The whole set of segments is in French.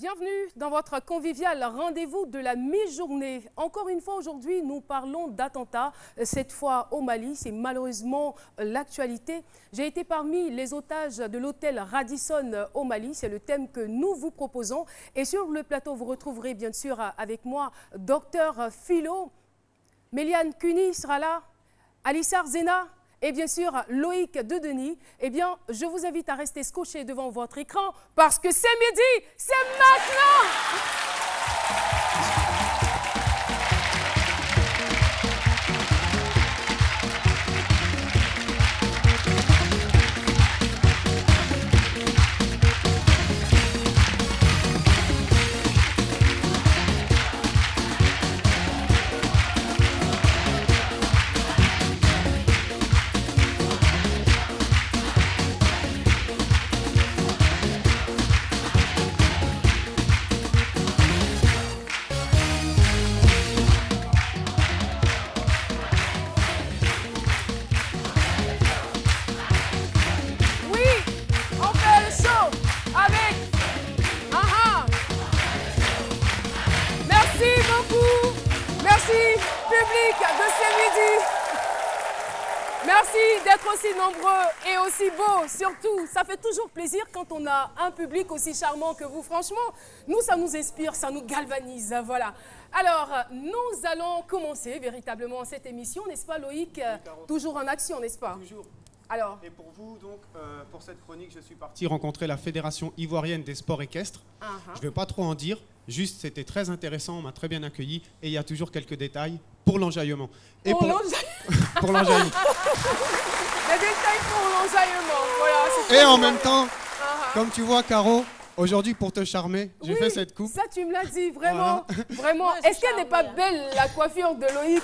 Bienvenue dans votre convivial rendez-vous de la mi-journée. Encore une fois, aujourd'hui, nous parlons d'attentats, cette fois au Mali. C'est malheureusement l'actualité. J'ai été parmi les otages de l'hôtel Radisson au Mali. C'est le thème que nous vous proposons. Et sur le plateau, vous retrouverez bien sûr avec moi Docteur Philo, Méliane Cuny sera là, Alissar Zena, et bien sûr, Loïc Dedenis. Eh bien, je vous invite à rester scotché devant votre écran parce que c'est midi, c'est maintenant! Merci d'être aussi nombreux et aussi beaux. Surtout, ça fait toujours plaisir quand on a un public aussi charmant que vous. Franchement, nous, ça nous inspire, ça nous galvanise. Voilà. Alors, nous allons commencer véritablement cette émission, n'est-ce pas Loïc? Toujours en action, n'est-ce pas? Toujours. Alors. Et pour vous, donc, pour cette chronique, je suis parti rencontrer la Fédération ivoirienne des sports équestres. Je ne vais pas trop en dire, juste c'était très intéressant, on m'a très bien accueilli et il y a toujours quelques détails pour l'enjaillement. Et pour l'enjaillement. Des détails pour l'enjaillement, voilà. Et en même temps, comme tu vois, Caro, aujourd'hui pour te charmer, j'ai fait cette coupe. Ça, tu me l'as dit, vraiment. Voilà. Vraiment. Ouais, est-ce qu'elle n'est pas belle, la coiffure de Loïc?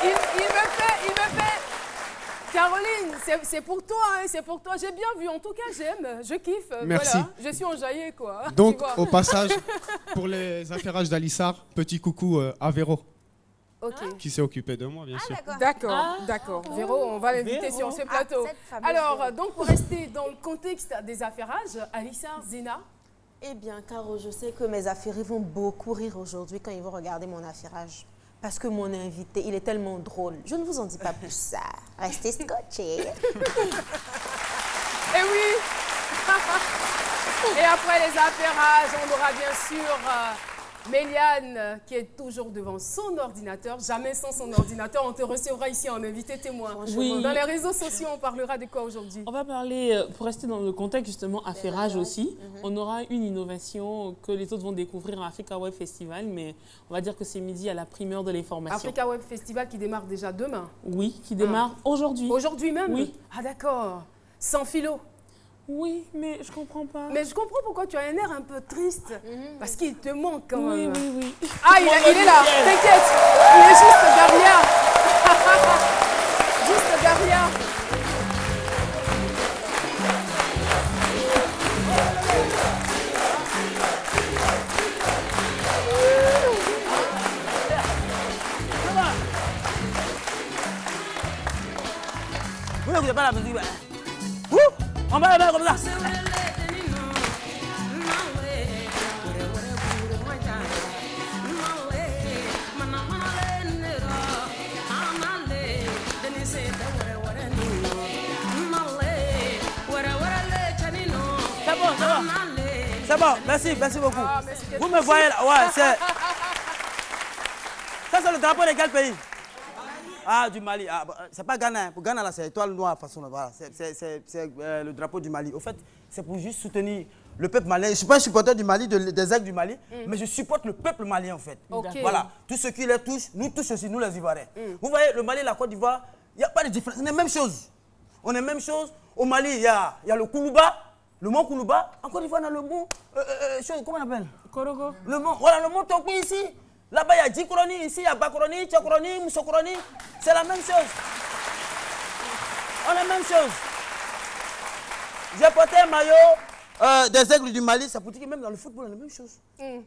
Il me fait, Caroline, c'est pour toi, hein, c'est pour toi. J'ai bien vu, en tout cas, j'aime, je kiffe. Merci. Voilà, je suis enjaillée, quoi. Donc, au passage, pour les affairages d'Alissar, petit coucou à Véro. Qui s'est occupé de moi, bien sûr. D'accord. Véro, on va l'inviter sur ce plateau. Alors, donc, pour rester dans le contexte des affairages, Alissar Zena. Eh bien, Caro, je sais que mes affairés vont beaucoup rire aujourd'hui quand ils vont regarder mon affairage. Parce que mon invité, il est tellement drôle. Je ne vous en dis pas plus ça. Restez scotchés. Et oui. Et après les affairages, on aura bien sûr Méliane qui est toujours devant son ordinateur. Jamais sans son ordinateur. On te recevra ici en invité témoin. Oui. Dans les réseaux sociaux, on parlera de quoi aujourd'hui? On va parler, pour rester dans le contexte justement affairage aussi, on aura une innovation que les autres vont découvrir à Africa Web Festival, mais on va dire que c'est midi à la primeur de l'information. Africa Web Festival qui démarre déjà demain? Oui, qui démarre aujourd'hui. Aujourd'hui même? Oui. Ah d'accord. Sans Philo? Oui, mais je comprends pas. Mais je comprends pourquoi tu as un air un peu triste. Parce qu'il te manque quand même. Oui. Ah, il est là, t'inquiète. Il est juste derrière. Juste derrière. Vous n'écoutez pas la musique, on va la mettre comme ça. C'est bon, merci beaucoup. Vous me voyez là, ouais, c'est... Ça c'est le drapeau de quel pays? Ah, du Mali. Ah, c'est pas Ghana. Pour Ghana, là, c'est étoile noire, façon. Voilà. C'est le drapeau du Mali. Au fait, c'est pour juste soutenir le peuple malien. Je ne suis pas un supporter du Mali, des aigles du Mali, mais je supporte le peuple malien, en fait. Voilà. Tout ce qui les touche, nous touche aussi, nous les Ivoiriens. Vous voyez, le Mali et la Côte d'Ivoire, il n'y a pas de différence. On est la même chose. On est la même chose. Au Mali, il y a le Koulouba, le mont Koulouba. En Côte d'Ivoire, on a le mont... comment on appelle? Korogo. Le mont, voilà, le mont Tokwi ici. Là-bas, il y a Djikroni, ici, il y a Bakroni, Tchakroni, Moussokroni. C'est la même chose. On a la même chose. J'ai porté un maillot des aigles du Mali. Ça pour dire que même dans le football, on a la même chose.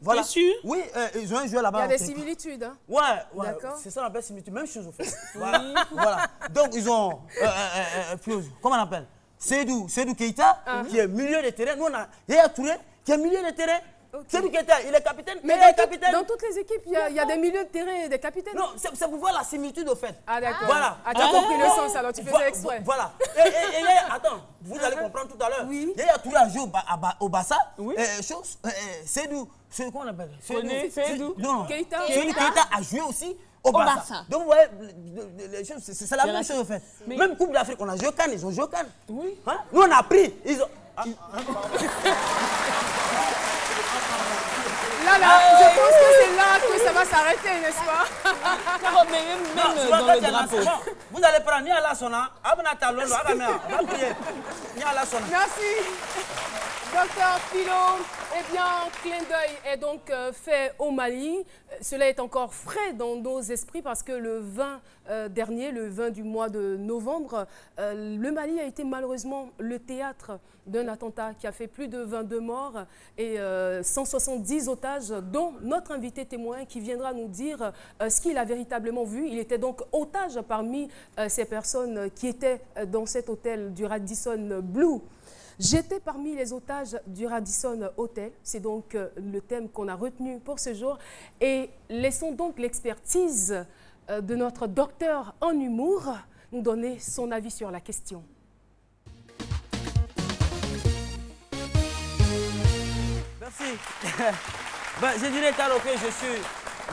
Voilà. T'es sûr? Oui, ils ont un joueur là-bas. Il y a des similitudes. Hein? Ouais. D'accord. C'est ça, on appelle similitude. Même chose, au fait. Voilà. Donc, ils ont... comment on appelle? Seydou Keïta, qui est milieu de terrain. Nous, on a Yaya Touré, qui est milieu de terrain. Okay. Seydou Keïta, il est capitaine. Mais dans toutes les équipes, il y a des milieux de terrain et des capitaines. Non, c'est pour voir la similitude au fait. Ah d'accord. Voilà. Ah, tu as compris le sens alors, tu faisais exprès. Voilà. Et attends, vous allez comprendre tout à l'heure. Oui. Yaya Touré a joué au Bassa. Oui. Seydou, comment on appelle? Seydou. Non, Keïta. Seydou Keïta a joué aussi au Barça. Donc vous voyez, c'est la même chose en fait. Mais même Coupe d'Afrique, on a joué au Cannes, ils ont joué au Cannes. Oui. Hein? Nous on a pris, ils ont... Là, je pense que c'est là que ça va s'arrêter, n'est-ce pas? Même dans le drapeau. Vous allez prendre Nia Lassona, Abna Talon, on va prier. Nia Lassona. Merci. Docteur Philo, eh bien, clin d'œil est donc fait au Mali. Cela est encore frais dans nos esprits parce que le 20 dernier, le 20 du mois de novembre, le Mali a été malheureusement le théâtre d'un attentat qui a fait plus de 22 morts et 170 otages, dont notre invité témoin qui viendra nous dire ce qu'il a véritablement vu. Il était donc otage parmi ces personnes qui étaient dans cet hôtel du Radisson Blu. J'étais parmi les otages du Radisson Hotel. C'est donc le thème qu'on a retenu pour ce jour. Et laissons donc l'expertise de notre docteur en humour nous donner son avis sur la question. Merci. Je dirais, Caro, que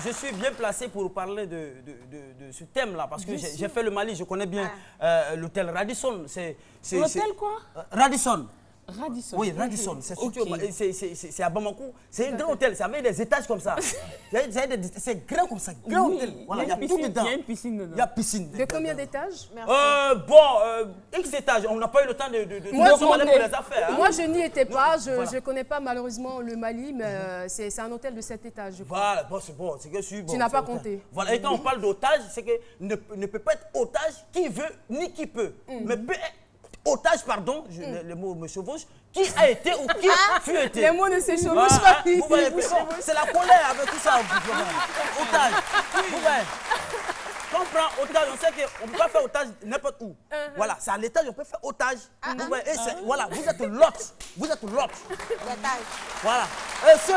je suis bien placé pour parler de ce thème-là. Parce que j'ai fait le Mali, je connais bien l'hôtel Radisson. L'hôtel quoi? Radisson. Radisson. Oui, Radisson. C'est à Bamako. C'est un grand hôtel. C'est avec des étages comme ça. C'est grand comme ça. Grand hôtel. Voilà, il y a tout dedans. Il y a une piscine dedans. Il y a piscine. De combien d'étages? X étages. On n'a pas eu le temps de moi, pour les affaires. Hein. Moi, je n'y étais pas. Je ne connais pas malheureusement le Mali, mais c'est un hôtel de 7 étages, je crois. Voilà, bon, c'est bon. C'est que je suis bon. Tu n'as pas compté. Voilà, et quand on parle d'otage, c'est que ne peut pas être otage qui veut ni qui peut. Mais peut être otage, pardon, le mot me chevauche, qui a été ou qui fut été. Les mots ne se chevauchent pas. Vous voyez, c'est la colère avec tout ça. Otage. Vous voyez. Quand on prend otage, on sait qu'on ne peut pas faire otage n'importe où. Voilà, c'est à l'étage, on peut faire otage. Vous voyez, voilà, vous êtes l'autre. Vous êtes l'autre. Voilà. Et ceux,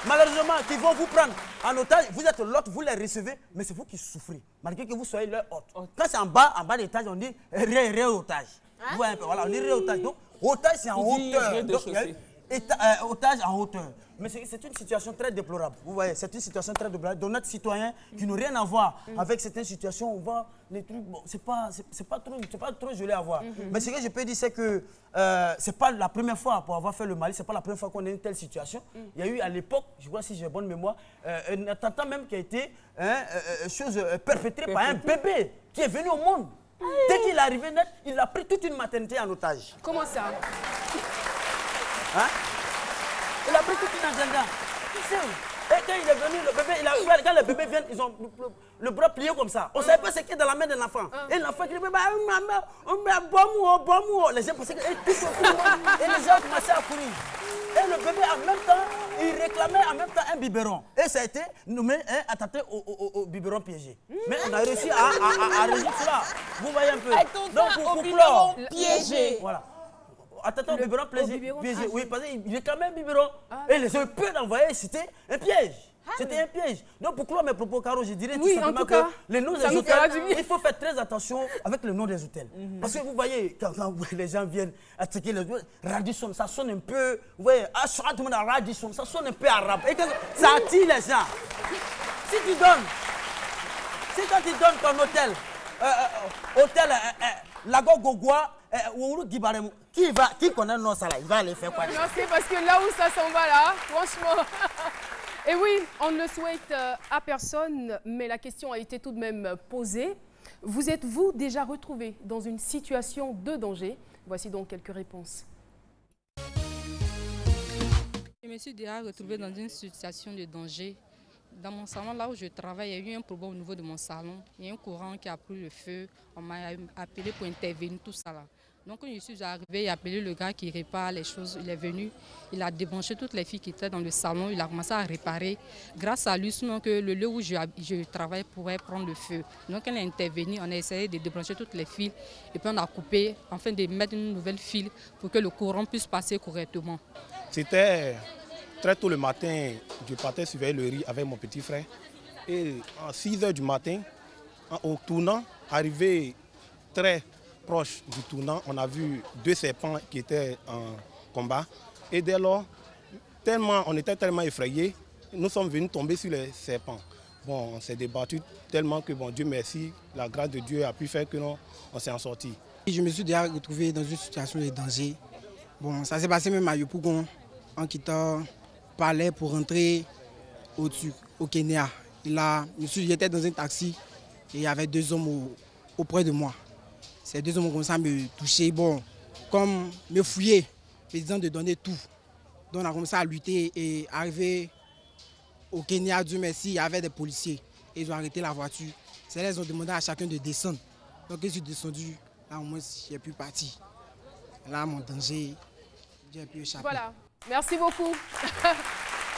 malheureusement, qui vont vous prendre en otage, vous êtes l'autre, vous les recevez, mais c'est vous qui souffrez, malgré que vous soyez leur hôte. Quand c'est en bas d'étage, on dit ré-otage. Vous voyez un peu, voilà, on dit ré-otage. Donc, otage, c'est en hauteur. Donc, otage en hauteur. Mais c'est une situation très déplorable. Vous voyez, c'est une situation très déplorable. Donc, notre citoyen qui n'ont rien à voir avec certaines situations, on voit les trucs, bon, c'est pas trop joli à voir. Mais ce que je peux dire, c'est que c'est pas la première fois pour avoir fait le Mali, c'est pas la première fois qu'on est dans une telle situation. Il y a eu à l'époque, je vois si j'ai bonne mémoire, un attentat même qui a été perpétré par un bébé qui est venu au monde. Dès qu'il est arrivé net, il a pris toute une maternité en otage. Comment ça? Hein? Il a pris toute une agenda. Et quand il est venu, le bébé, quand les bébés viennent, ils ont le bras plié comme ça. On ne savait pas ce qui est dans la main de l'enfant. Et l'enfant qui dit, maman, les gens pensaient que et les gens ont commencé à courir. Et le bébé, en même temps, il réclamait en même temps un biberon. Et ça a été nommé attenté au biberon piégé. Mais on a réussi à résoudre cela. Vous voyez un peu. Donc, pour clore, piégé. Voilà. Attention au biberon piégé. Oui, parce qu'il réclamait un biberon. Et les gens peuvent envoyer, c'était un piège. C'était un piège. Donc pour clore mes propos, Caro, je dirais tout simplement que les noms des hôtels, il faut faire très attention avec le nom des hôtels. Parce que vous voyez, quand les gens viennent attaquer les hôtels, Radisson, ça sonne un peu, vous voyez, Radisson, ça sonne un peu arabe. Et ça attire les gens. Si quand tu donnes ton hôtel, Lago Gogoua, qui connaît le nom ça là, il va aller faire quoi? Non, c'est parce que là où ça s'en va là, franchement. Et oui, on ne le souhaite à personne, mais la question a été tout de même posée. Vous êtes-vous déjà retrouvé dans une situation de danger? Voici donc quelques réponses. Je me suis déjà retrouvée dans une situation de danger. Dans mon salon, là où je travaille, il y a eu un problème au niveau de mon salon. Il y a un courant qui a pris le feu. On m'a appelé pour intervenir, tout ça là. Donc quand je suis arrivée, j'ai appelé le gars qui répare les choses. Il est venu, il a débranché toutes les filles qui étaient dans le salon. Il a commencé à réparer. Grâce à lui, sinon que le lieu où je travaille pourrait prendre le feu. Donc elle est intervenue, on a essayé de débrancher toutes les fils. Et puis on a coupé, afin de mettre une nouvelle file pour que le courant puisse passer correctement. C'était très tôt le matin, je partais surveiller le riz avec mon petit frère. Et à 6 h du matin, au tournant, arrivé très proche du tournant, on a vu 2 serpents qui étaient en combat. Et dès lors, on était tellement effrayés, nous sommes venus tomber sur les serpents. Bon, on s'est débattu tellement que, bon, Dieu merci, la grâce de Dieu a pu faire que on s'est en sorti. Je me suis déjà retrouvé dans une situation de danger. Bon, ça s'est passé même à Yopougon, en quittant Palais pour rentrer au Kenya. J'étais dans un taxi et il y avait 2 hommes auprès de moi. Ces 2 hommes ont commencé à me toucher, bon, comme me fouiller, me disant de donner tout. Donc on a commencé à lutter et arrivé au Kenya, Dieu merci, il y avait des policiers. Et ils ont arrêté la voiture. C'est là qu'ils ont demandé à chacun de descendre. Donc je suis descendu, là au moins j'ai pu partir. Là mon danger, j'ai pu échapper. Voilà, merci beaucoup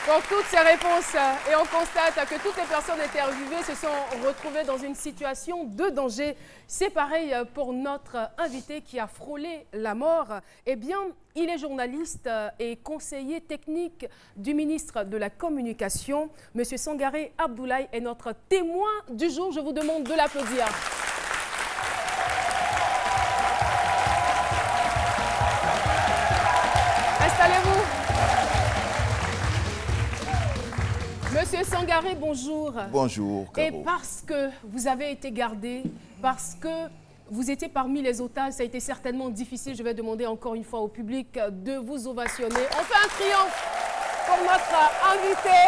pour toutes ces réponses. Et on constate que toutes les personnes interviewées se sont retrouvées dans une situation de danger. C'est pareil pour notre invité qui a frôlé la mort. Eh bien, il est journaliste et conseiller technique du ministre de la Communication. Monsieur Sangaré Abdoulaye est notre témoin du jour. Je vous demande de l'applaudir. Installez-vous. Monsieur Sangaré, bonjour. Bonjour, Caro. Et parce que vous avez été gardé, parce que vous étiez parmi les otages, ça a été certainement difficile. Je vais demander encore une fois au public de vous ovationner. On fait un triomphe pour notre invité.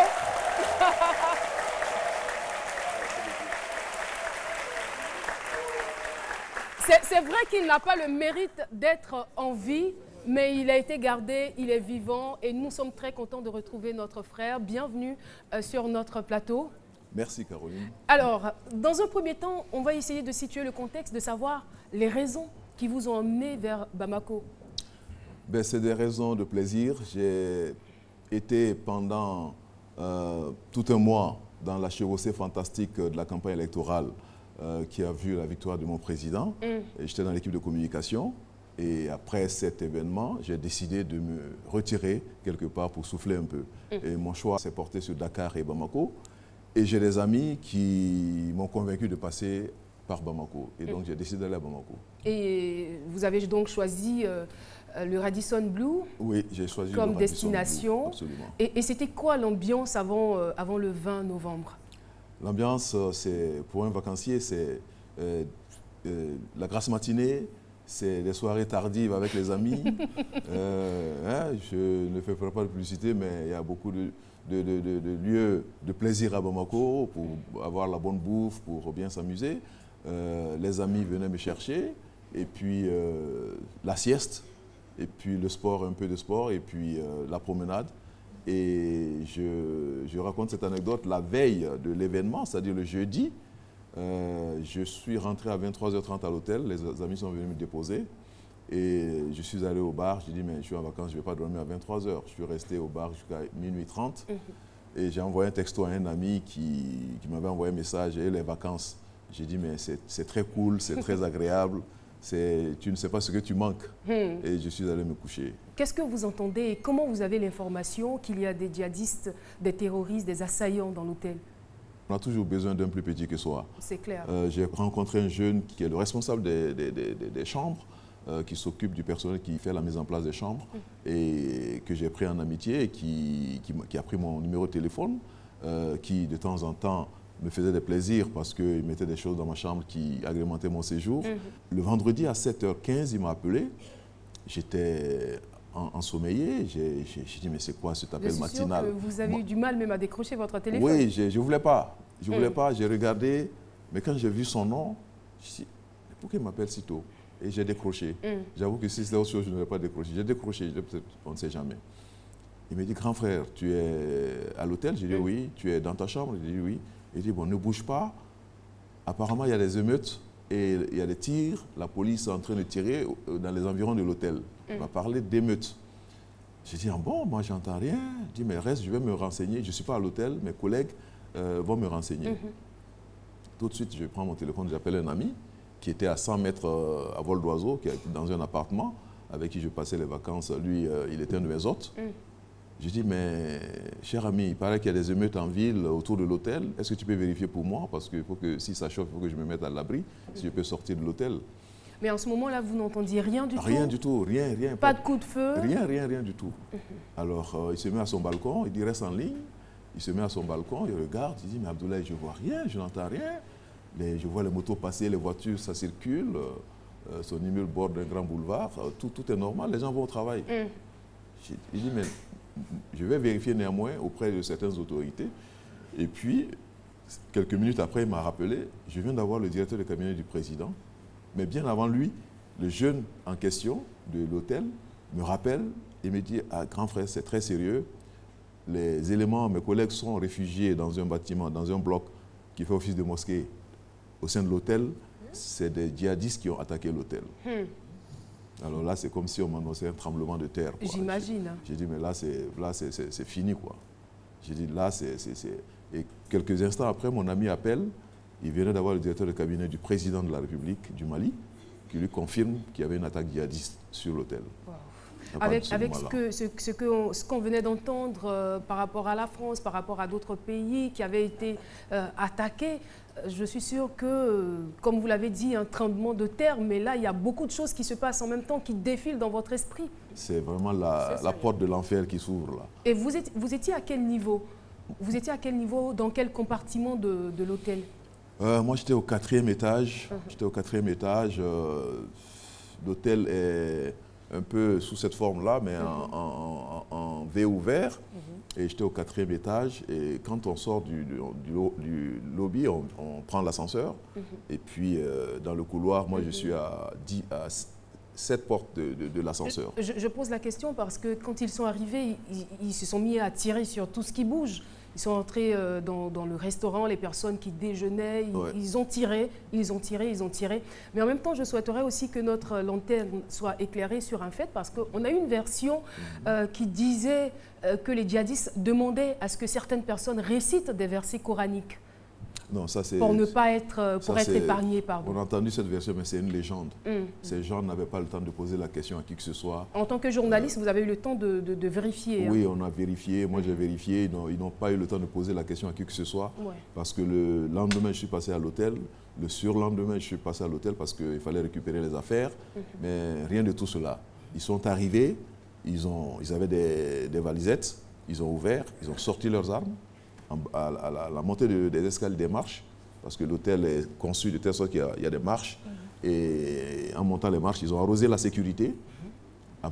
C'est vrai qu'il n'a pas le mérite d'être en vie, mais il a été gardé, il est vivant et nous sommes très contents de retrouver notre frère. Bienvenue sur notre plateau. Merci Caroline. Alors, dans un premier temps, on va essayer de situer le contexte, de savoir les raisons qui vous ont emmené vers Bamako. C'est des raisons de plaisir. J'ai été pendant tout un mois dans la chevauchée fantastique de la campagne électorale qui a vu la victoire de mon président. J'étais dans l'équipe de communication. Et après cet événement, j'ai décidé de me retirer quelque part pour souffler un peu. Et mon choix s'est porté sur Dakar et Bamako. Et j'ai des amis qui m'ont convaincu de passer par Bamako. Et donc j'ai décidé d'aller à Bamako. Et vous avez donc choisi le Radisson Blu. Oui, j'ai choisi comme le destination. Blue, absolument. Et c'était quoi l'ambiance avant le 20 novembre? L'ambiance, pour un vacancier, c'est la grasse matinée. C'est des soirées tardives avec les amis. Je ne fais pas de publicité, mais il y a beaucoup de lieux de plaisir à Bamako pour avoir la bonne bouffe, pour bien s'amuser. Les amis venaient me chercher, et puis la sieste, et puis le sport, un peu de sport, et puis la promenade. Et je raconte cette anecdote la veille de l'événement, c'est-à-dire le jeudi. Je suis rentré à 23 h 30 à l'hôtel, les amis sont venus me déposer et je suis allé au bar. J'ai dit, mais je suis en vacances, je ne vais pas dormir à 23 h. Je suis resté au bar jusqu'à minuit 30 et j'ai envoyé un texto à un ami qui m'avait envoyé un message et les vacances. J'ai dit, mais c'est très cool, c'est très agréable, tu ne sais pas ce que tu manques. Et je suis allé me coucher. Qu'est-ce que vous entendez et comment vous avez l'information qu'il y a des djihadistes, des terroristes, des assaillants dans l'hôtel? On a toujours besoin d'un plus petit que soi. C'est clair. J'ai rencontré un jeune qui est le responsable des chambres, qui s'occupe du personnel qui fait la mise en place des chambres, et que j'ai pris en amitié et qui a pris mon numéro de téléphone, qui de temps en temps me faisait des plaisirs parce qu'il mettait des choses dans ma chambre qui agrémentaient mon séjour. Le vendredi à 7 h 15, il m'a appelé. J'étais ensommeillé. J'ai dit, mais c'est quoi cet appel matinal? Je suis sûre que vous avez eu du mal même à décrocher votre téléphone. Oui, je ne voulais pas. Je ne voulais pas, j'ai regardé. Mais quand j'ai vu son nom, je me suis dit, pourquoi il m'appelle si tôt? Et j'ai décroché. J'avoue que si c'était autre chose, je n'aurais pas décroché. J'ai décroché, on ne sait jamais. Il m'a dit, grand frère, tu es à l'hôtel? J'ai dit oui. Tu es dans ta chambre? J'ai dit oui. Il dit, bon, ne bouge pas. Apparemment, il y a des émeutes et il y a des tirs, la police est en train de tirer dans les environs de l'hôtel. On m'a parlé d'émeutes. J'ai dit, ah bon, moi j'entends rien. Je dis, mais reste, je vais me renseigner. Je ne suis pas à l'hôtel, mes collègues vont me renseigner. Tout de suite, je prends mon téléphone, j'appelle un ami qui était à 100 mètres à vol d'oiseau, qui était dans un appartement avec qui je passais les vacances. Lui, il était un de mes hôtes. Je dis, mais cher ami, il paraît qu'il y a des émeutes en ville autour de l'hôtel. Est-ce que tu peux vérifier pour moi? Parce que, si ça chauffe, il faut que je me mette à l'abri, si je peux sortir de l'hôtel. Mais en ce moment-là, vous n'entendiez rien du tout? Rien du tout, rien. Pas de coup de feu? Rien du tout. Alors, il se met à son balcon, il dit, reste en ligne. Il se met à son balcon, il regarde, il dit, mais Abdoulaye, je ne vois rien, je n'entends rien. Je vois les motos passer, les voitures, ça circule. Son immeuble borde un grand boulevard, tout est normal, les gens vont au travail. Il dit, mais je vais vérifier néanmoins auprès de certaines autorités. Et puis, quelques minutes après, il m'a rappelé, je viens d'avoir le directeur de cabinet du président, mais bien avant lui, le jeune en question de l'hôtel me rappelle et me dit, ah, grand frère, c'est très sérieux. Les éléments, mes collègues sont réfugiés dans un bâtiment, dans un bloc qui fait office de mosquée au sein de l'hôtel. C'est des djihadistes qui ont attaqué l'hôtel. Alors là, c'est comme si on m'annonçait un tremblement de terre. J'imagine. J'ai dit, mais là, c'est fini, quoi. J'ai dit, là, c'est... Et quelques instants après, mon ami appelle. Il venait d'avoir le directeur de cabinet du président de la République du Mali, qui lui confirme qu'il y avait une attaque djihadiste sur l'hôtel. Wow. Avec ce qu'on venait d'entendre par rapport à la France, par rapport à d'autres pays qui avaient été attaqués, je suis sûre que, comme vous l'avez dit, un tremblement de terre, mais là, il y a beaucoup de choses qui se passent en même temps, qui défilent dans votre esprit. C'est vraiment la porte de l'enfer qui s'ouvre là. Et vous étiez à quel niveau? Vous étiez à quel niveau, dans quel compartiment de l'hôtel? Moi, j'étais au 4e étage. J'étais au 4e étage. L'hôtel est un peu sous cette forme-là, mais en V ouvert. Et j'étais au 4e étage. Et quand on sort du lobby, on prend l'ascenseur. Et puis, dans le couloir, moi, je suis à 7 portes de l'ascenseur. Je pose la question parce que quand ils sont arrivés, ils se sont mis à tirer sur tout ce qui bouge. Ils sont entrés dans le restaurant, les personnes qui déjeunaient, ils ont tiré. Mais en même temps, je souhaiterais aussi que notre lanterne soit éclairée sur un fait, parce qu'on a une version qui disait que les djihadistes demandaient à ce que certaines personnes récitent des versets coraniques. Non, ça c'est... Pour ne pas être, pour être épargnés, pardon. On a entendu cette version, mais c'est une légende. Ces gens n'avaient pas le temps de poser la question à qui que ce soit. En tant que journaliste, vous avez eu le temps de vérifier. Oui, on a vérifié. Moi, j'ai vérifié. Ils n'ont pas eu le temps de poser la question à qui que ce soit. Parce que le lendemain, je suis passé à l'hôtel. Le surlendemain, je suis passé à l'hôtel parce qu'il fallait récupérer les affaires. Mais rien de tout cela. Ils sont arrivés. Ils avaient des valisettes. Ils ont ouvert. Ils ont sorti leurs armes. À la montée des escaliers des marches, parce que l'hôtel est conçu de telle sorte qu'il y a des marches. Et en montant les marches, ils ont arrosé la sécurité.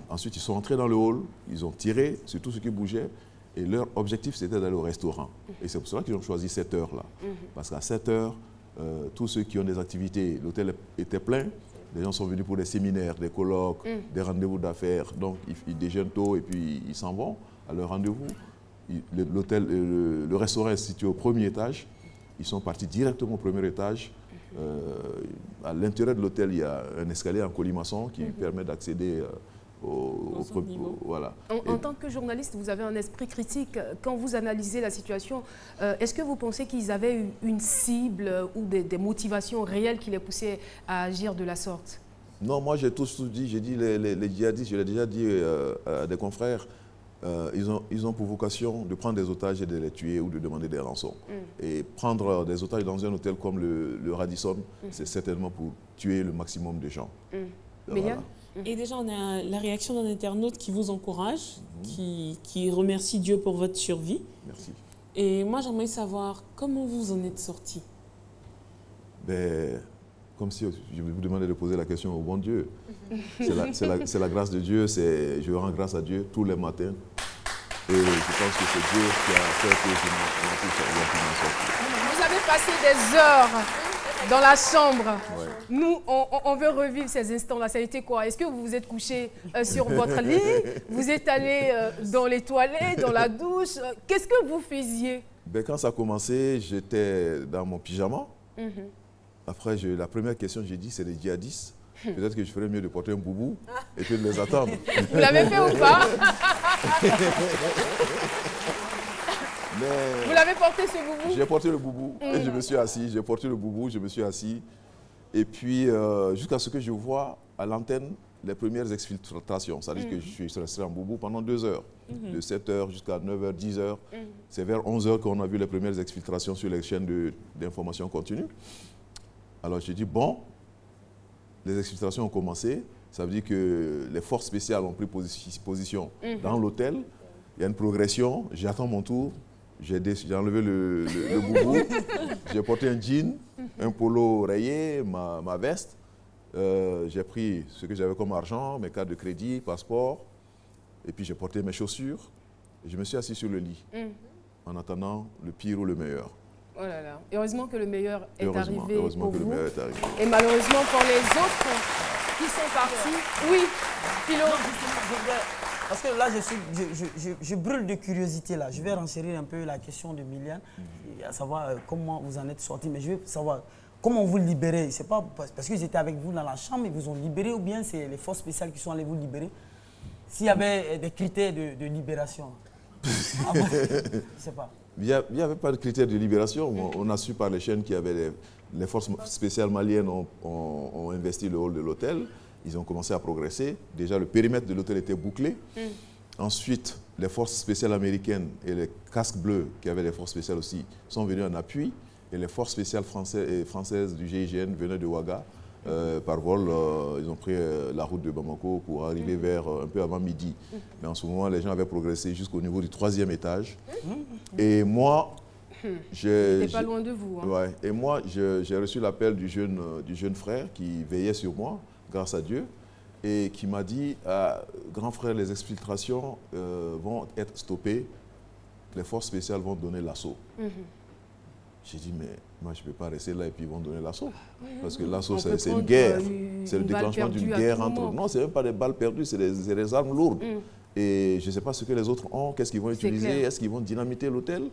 Ensuite, ils sont entrés dans le hall, ils ont tiré sur tout ce qui bougeait. Et leur objectif, c'était d'aller au restaurant. Et c'est pour cela qu'ils ont choisi cette heure-là. Parce qu'à cette heure, tous ceux qui ont des activités, l'hôtel était plein. Les gens sont venus pour des séminaires, des colloques, des rendez-vous d'affaires. Donc, ils déjeunent tôt et puis ils s'en vont à leur rendez-vous. Le restaurant est situé au 1er étage. Ils sont partis directement au 1er étage. À l'intérieur de l'hôtel, il y a un escalier en colimaçon qui permet d'accéder au premier niveau. Voilà. En tant que journaliste, vous avez un esprit critique. Quand vous analysez la situation, est-ce que vous pensez qu'ils avaient une cible ou des motivations réelles qui les poussaient à agir de la sorte? Non, moi j'ai tout dit. J'ai dit les djihadistes, je l'ai déjà dit à des confrères. Ils ont pour vocation de prendre des otages et de les tuer ou de demander des rançons. Et prendre des otages dans un hôtel comme le Radisson, c'est certainement pour tuer le maximum de gens. Voilà. Et déjà, on a la réaction d'un internaute qui vous encourage, qui remercie Dieu pour votre survie. Merci. Et moi, j'aimerais savoir comment vous en êtes sorti. Comme si je vous demandais de poser la question au bon Dieu. C'est la grâce de Dieu, je rends grâce à Dieu tous les matins. Et je pense que c'est Dieu qui a fait que je m'en sorti. Vous avez passé des heures dans la chambre. Nous, on veut revivre ces instants-là. Ça a été quoi? Est-ce que vous vous êtes couché sur votre lit? Vous êtes allé dans les toilettes, dans la douche? Qu'est-ce que vous faisiez? Quand ça a commencé, j'étais dans mon pyjama. Après, la première question, j'ai dit, c'est des djihadistes. Peut-être que je ferais mieux de porter un boubou et puis de les attendre. Vous l'avez fait ou pas? Mais vous l'avez porté ce boubou? J'ai porté le boubou et je me suis assis. J'ai porté le boubou, je me suis assis. Et puis, jusqu'à ce que je vois à l'antenne les premières exfiltrations. C'est-à-dire que je suis resté en boubou pendant 2 heures. De 7 heures jusqu'à 9 heures, 10 heures. C'est vers 11 heures qu'on a vu les premières exfiltrations sur les chaînes d'information continue. Alors, j'ai dit, bon, les exfiltrations ont commencé. Ça veut dire que les forces spéciales ont pris position dans l'hôtel. Il y a une progression. J'attends mon tour. J'ai enlevé le boubou. J'ai porté un jean, un polo rayé, ma veste. J'ai pris ce que j'avais comme argent, mes cartes de crédit, passeport. Et puis j'ai porté mes chaussures. Et je me suis assis sur le lit en attendant le pire ou le meilleur. Oh là là. Heureusement que le meilleur est arrivé heureusement pour que vous. Le meilleur est arrivé. Et malheureusement pour les autres qui sont partis. Oui, Philo. Parce que là, je brûle de curiosité. Là. Je vais renchérir un peu la question de Miliane, à savoir comment vous en êtes sorti. Mais je veux savoir comment vous libérez. C'est pas parce qu'ils étaient avec vous dans la chambre, ils vous ont libéré, ou bien c'est les forces spéciales qui sont allées vous libérer? S'il y avait des critères de libération. Ah bon, je ne sais pas. Il n'y avait pas de critères de libération. On a su par les chaînes qu'il y avait les forces spéciales maliennes ont investi le hall de l'hôtel. Ils ont commencé à progresser. Déjà, le périmètre de l'hôtel était bouclé. Ensuite, les forces spéciales américaines et les casques bleus, qui avaient les forces spéciales aussi, sont venus en appui. Et les forces spéciales françaises du GIGN venaient de Ouaga. Par vol, ils ont pris la route de Bamako pour arriver vers un peu avant midi. Mais en ce moment, les gens avaient progressé jusqu'au niveau du 3e étage. Et moi, C'était pas loin de vous. Hein. Ouais, et moi, j'ai reçu l'appel du jeune frère qui veillait sur moi, grâce à Dieu, et qui m'a dit, grand frère, les exfiltrations vont être stoppées, les forces spéciales vont donner l'assaut. J'ai dit, mais moi, je ne peux pas rester là et puis ils vont donner l'assaut. Parce que l'assaut, c'est une guerre. C'est le déclenchement d'une guerre entre... Non, ce n'est même pas des balles perdues, c'est des armes lourdes. Et je ne sais pas ce que les autres ont, qu'est-ce qu'ils vont utiliser, est-ce qu'ils vont dynamiter l'hôtel?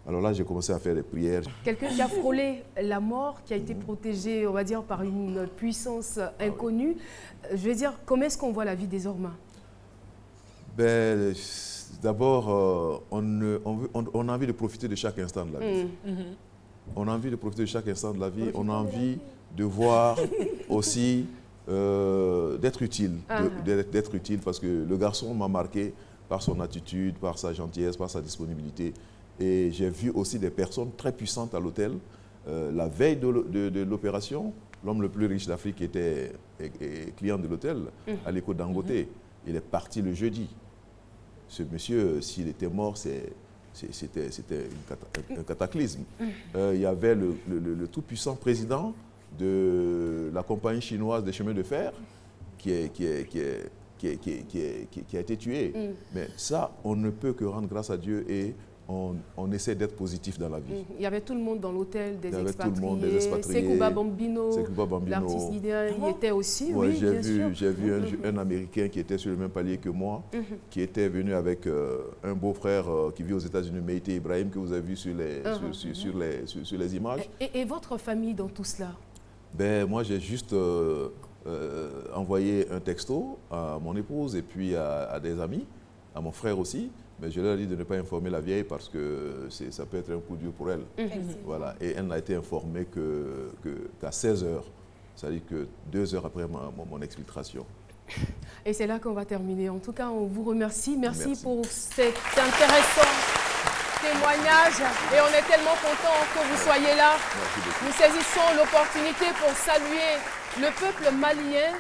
Alors là, j'ai commencé à faire des prières. Quelqu'un qui a frôlé la mort, qui a été protégé, on va dire, par une puissance inconnue. Je veux dire, comment est-ce qu'on voit la vie désormais? Ben, d'abord, on a envie de profiter de chaque instant de la vie. On a envie de profiter de chaque instant de la vie. On a envie de voir aussi, d'être utile. D'être utile parce que le garçon m'a marqué par son attitude, par sa gentillesse, par sa disponibilité. Et j'ai vu aussi des personnes très puissantes à l'hôtel. La veille de l'opération, l'homme le plus riche d'Afrique était client de l'hôtel, Aliko Dangote. Il est parti le jeudi. Ce monsieur, s'il était mort, c'était un cataclysme. Il y avait le tout-puissant président de la compagnie chinoise des chemins de fer qui a été tué. Mais ça, on ne peut que rendre grâce à Dieu et on essaie d'être positif dans la vie. Il y avait tout le monde dans l'hôtel, des expatriés. Tout le monde, des expatriés. Sekouba Bambino, l'artiste guinéen, il était aussi. Ouais, oui, j'ai vu un Américain qui était sur le même palier que moi, qui était venu avec un beau-frère qui vit aux États-Unis, Meïté Ibrahim, que vous avez vu sur les images. Et votre famille dans tout cela? Ben, moi, j'ai juste envoyé un texto à mon épouse et puis à des amis, à mon frère aussi. Mais je leur ai dit de ne pas informer la vieille parce que ça peut être un coup dur pour elle. Voilà. Et elle n'a été informée qu'à 16 heures, c'est-à-dire que 2 heures après mon exfiltration. Et c'est là qu'on va terminer. En tout cas, on vous remercie. Merci pour cet intéressant témoignage. Et on est tellement contents que vous soyez là. Nous saisissons l'opportunité pour saluer le peuple malien,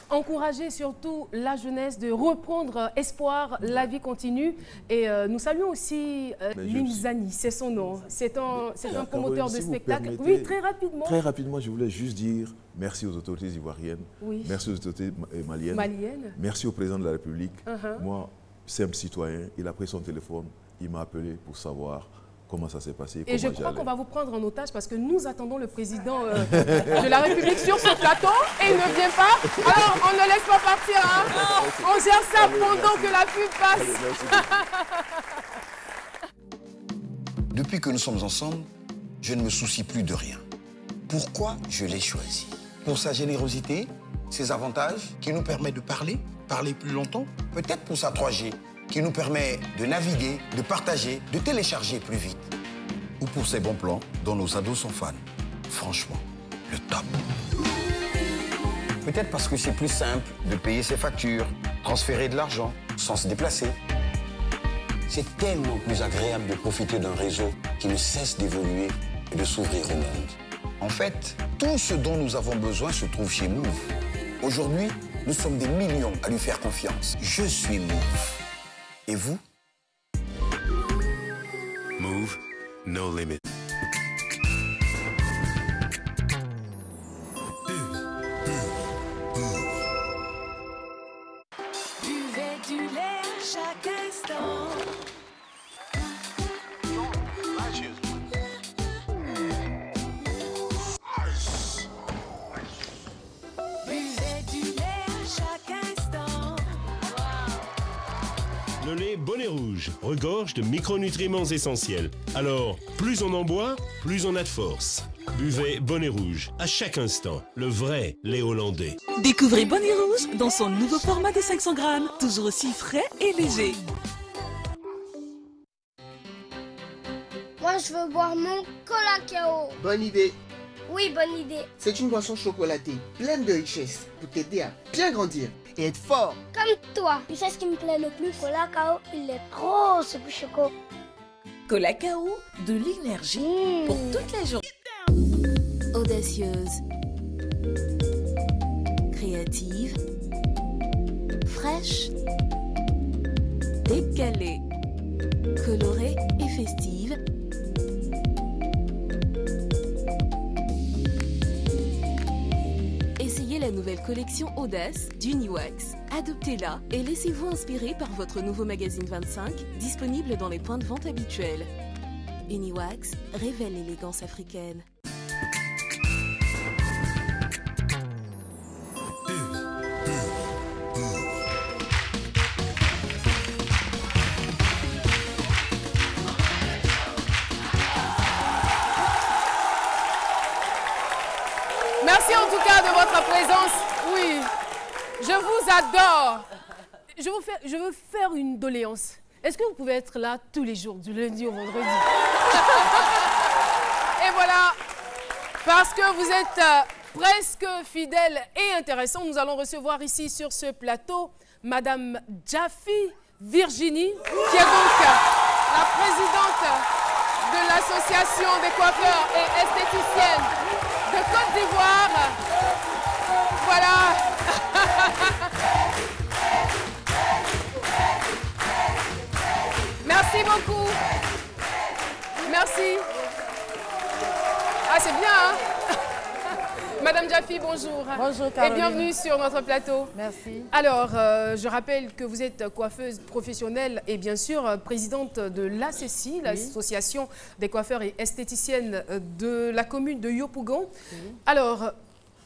encourager surtout la jeunesse de reprendre espoir, la vie continue. Et nous saluons aussi Limzani, c'est son nom. C'est un promoteur de spectacle. Oui, très rapidement. Très rapidement, je voulais juste dire merci aux autorités ivoiriennes, merci aux autorités maliennes, merci au président de la République. Moi, simple citoyen, il a pris son téléphone, il m'a appelé pour savoir comment ça s'est passé. Et je crois qu'on va vous prendre en otage parce que nous attendons le président de la République sur ce plateau et il ne vient pas. Alors, on ne laisse pas partir. Hein. On gère ça pendant que la pub passe. Depuis que nous sommes ensemble, je ne me soucie plus de rien. pourquoi je l'ai choisi. Pour sa générosité, ses avantages qui nous permettent de parler plus longtemps. Peut-être pour sa 3G qui nous permet de naviguer, de partager, de télécharger plus vite. Ou pour ses bons plans dont nos ados sont fans. Franchement, le top. Peut-être parce que c'est plus simple de payer ses factures, transférer de l'argent sans se déplacer. C'est tellement plus agréable de profiter d'un réseau qui ne cesse d'évoluer et de s'ouvrir au monde. En fait, tout ce dont nous avons besoin se trouve chez Move. Aujourd'hui, nous sommes des millions à lui faire confiance. Je suis Move. Et vous? Move, no limit. Buvez du lait à chaque instant. Le lait Bonnet Rouge regorge de micronutriments essentiels. Alors, plus on en boit, plus on a de force. Buvez Bonnet Rouge à chaque instant, le vrai lait hollandais. Découvrez Bonnet Rouge dans son nouveau format de 500 grammes, toujours aussi frais et léger. Moi, je veux boire mon Colacao. Bonne idée. Oui, bonne idée. C'est une boisson chocolatée, pleine de richesse, pour t'aider à bien grandir et être fort. Comme toi. Tu sais ce qui me plaît le plus? Colacao, il est trop super choco. Colacao, de l'énergie pour toute la journée. Audacieuse, créative, fraîche, décalée, colorée et festive. Essayez la nouvelle collection Audace d'Uniwax. Adoptez-la et laissez-vous inspirer par votre nouveau magazine 25, disponible dans les points de vente habituels. Uniwax révèle l'élégance africaine. Merci en tout cas de votre présence. Oui, je vous adore. Je veux faire une doléance. Est-ce que vous pouvez être là tous les jours, du lundi au vendredi? Et voilà, parce que vous êtes presque fidèle et intéressant, nous allons recevoir ici sur ce plateau Madame Djafi Virginie, qui est donc la présidente de l'association des coiffeurs et esthéticiennes de Côte d'Ivoire. Voilà. Merci beaucoup. Merci. Ah, c'est bien, hein? Madame Djafi, bonjour. Bonjour, Caroline. Et bienvenue sur notre plateau. Merci. Alors, je rappelle que vous êtes coiffeuse professionnelle et bien sûr présidente de l'ACECI, l'association des coiffeurs et esthéticiennes de la commune de Yopougon. Oui. Alors,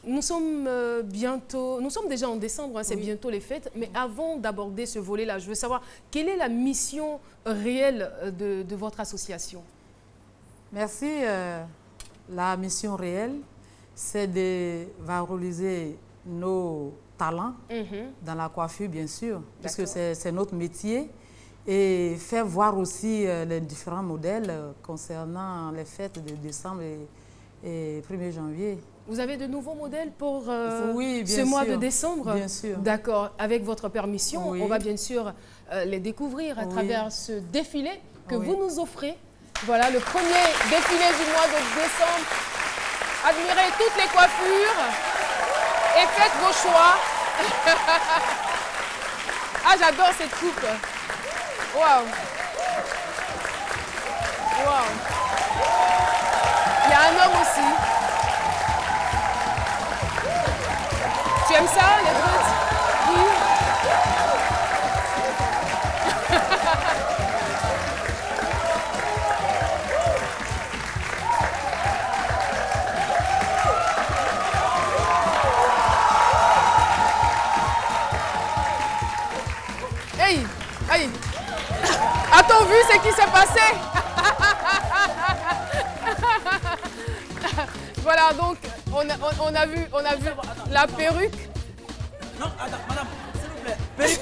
nous sommes déjà en décembre, hein, c'est bientôt les fêtes, mais avant d'aborder ce volet-là, je veux savoir quelle est la mission réelle de votre association? Merci. La mission réelle, c'est de valoriser nos talents dans la coiffure, bien sûr, puisque c'est notre métier, et faire voir aussi les différents modèles concernant les fêtes de décembre et 1er janvier. Vous avez de nouveaux modèles pour oui, ce mois de décembre? Bien sûr. D'accord. Avec votre permission, on va bien sûr les découvrir à travers ce défilé que vous nous offrez. Voilà, le premier défilé du mois de décembre. Admirez toutes les coiffures et faites vos choix. Ah, j'adore cette coupe. Waouh. Waouh. Il y a un homme aussi. Tu aimes ça, les brutes? Oui. Hey, hey. A-t-on vu ce qui s'est passé? Voilà, donc on a vu la perruque. Non, attends, madame, s'il vous plaît. Perruque.